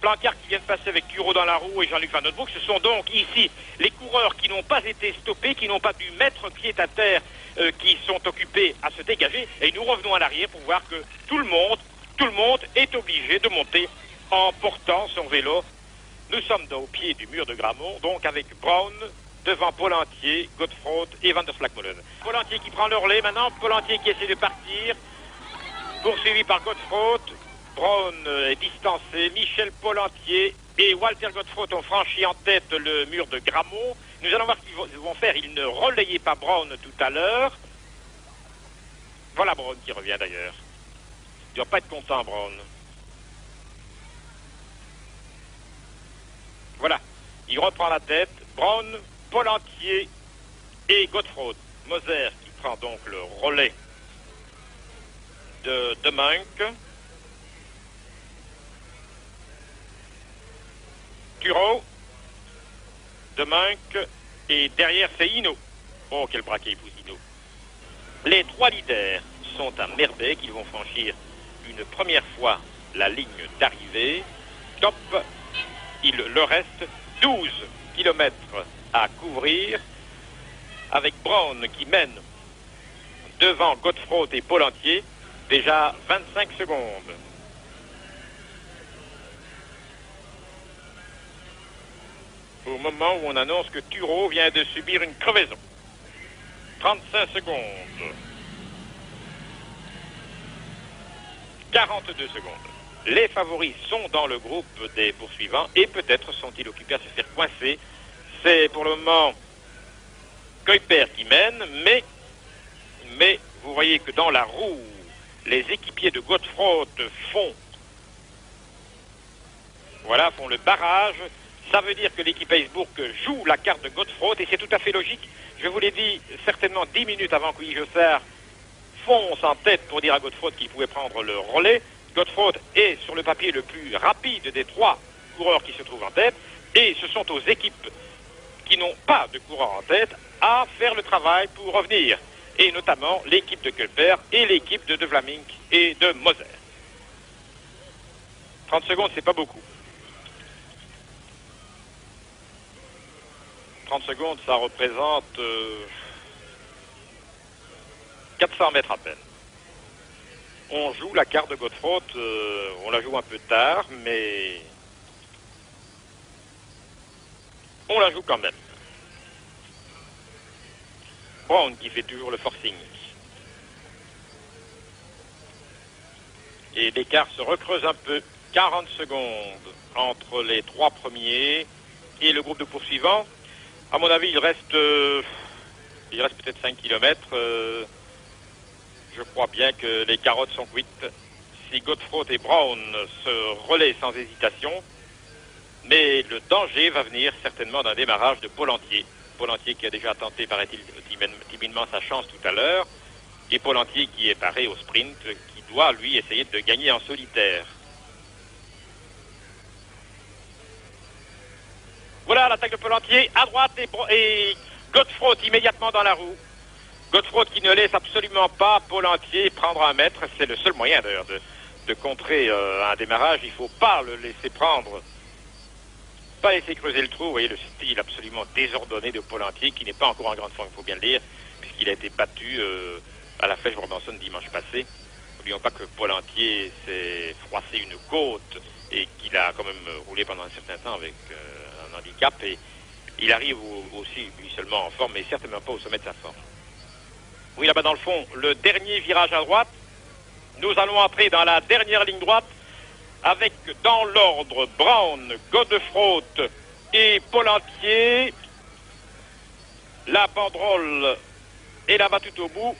Plancard qui vient de passer avec Tureau dans la roue et Jean-Luc Van Nootbroek. Ce sont donc ici les coureurs qui n'ont pas été stoppés, qui n'ont pas dû mettre pied à terre, qui sont occupés à se dégager. Et nous revenons à l'arrière pour voir que tout le monde est obligé de monter en portant son vélo. Nous sommes au pied du mur de Grammont, donc avec Brown devant Pollentier, Godefroot et Van der Vlakmolen. Pollentier qui prend le relais maintenant, Pollentier qui essaie de partir, poursuivi par Godefroot. Brown est distancé, Michel Pollentier et Walter Godefroot ont franchi en tête le mur de Grammont. Nous allons voir ce qu'ils vont faire. Ils ne relayaient pas Brown tout à l'heure. Voilà Brown qui revient d'ailleurs. Il ne doit pas être content, Brown. Voilà, il reprend la tête. Brown, Pollentier et Godefroot. Moser qui prend donc le relais de Munck. Tureau, de Munck, et derrière c'est Hinault. Oh, quel braquet il pousse Hinault. Les trois leaders sont à Merbeek. Ils vont franchir une première fois la ligne d'arrivée. Top, il leur reste 12 km à couvrir, avec Brown qui mène devant Godefroot et Pollentier, déjà 25 secondes. Au moment où on annonce que Tureau vient de subir une crevaison. 35 secondes. 42 secondes. Les favoris sont dans le groupe des poursuivants et peut-être sont-ils occupés à se faire coincer. C'est pour le moment Kuiper qui mène, mais vous voyez que dans la roue, les équipiers de Godefroot font le barrage. Ça veut dire que l'équipe Heisbourg joue la carte de Godefroot et c'est tout à fait logique. Je vous l'ai dit certainement 10 minutes avant que Jossard fonce en tête pour dire à Godefroot qu'il pouvait prendre le relais. Godefroot est sur le papier le plus rapide des trois coureurs qui se trouvent en tête et ce sont aux équipes qui n'ont pas de coureur en tête à faire le travail pour revenir. Et notamment l'équipe de Kuiper et l'équipe de Vlaming et de Moser. 30 secondes, c'est pas beaucoup. 30 secondes, ça représente 400 mètres à peine. On joue la carte de Godefroot, on la joue un peu tard, mais on la joue quand même. Brown qui fait toujours le forcing. Et l'écart se recreuse un peu. 40 secondes entre les trois premiers et le groupe de poursuivants. À mon avis, il reste peut-être 5 km. Je crois bien que les carottes sont cuites. Si Godefroot et Brown se relaient sans hésitation. Mais le danger va venir certainement d'un démarrage de Pollentier. Pollentier qui a déjà tenté, paraît-il, timidement sa chance tout à l'heure. Et Pollentier qui est paré au sprint, qui doit, lui, essayer de gagner en solitaire. Voilà l'attaque de Pollentier à droite et Godefroot immédiatement dans la roue. Godefroot qui ne laisse absolument pas Pollentier prendre un mètre. C'est le seul moyen d'ailleurs de contrer un démarrage. Il ne faut pas le laisser prendre, pas laisser creuser le trou. Vous voyez le style absolument désordonné de Pollentier qui n'est pas encore en grande forme, il faut bien le dire, puisqu'il a été battu à la Flèche Jordanson dimanche passé. N'oublions pas que Pollentier s'est froissé une côte et qu'il a quand même roulé pendant un certain temps avec un handicap et il arrive aussi lui seulement en forme mais certainement pas au sommet de sa forme. Oui, là-bas dans le fond, le dernier virage à droite, nous allons entrer dans la dernière ligne droite avec dans l'ordre Brown, Godefroot et Pollentier. La banderole est là-bas tout au bout.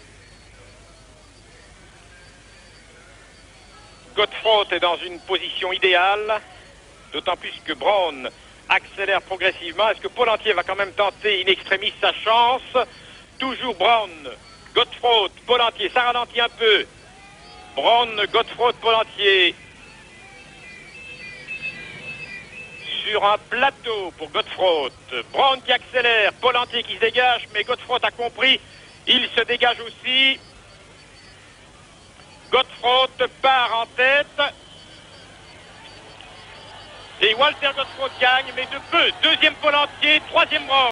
Godefroot est dans une position idéale, d'autant plus que Brown accélère progressivement. Est-ce que Pollentier va quand même tenter in extremis sa chance? Toujours Brown, Godefroot, Pollentier, ça ralentit un peu. Brown, Godefroot, Pollentier. Sur un plateau pour Godefroot. Brown qui accélère, Pollentier qui se dégage, mais Godefroot a compris, il se dégage aussi. Godefroot part en tête. Et Walter Godefroy gagne, mais de peu. Deuxième Pôle entier, troisième rang.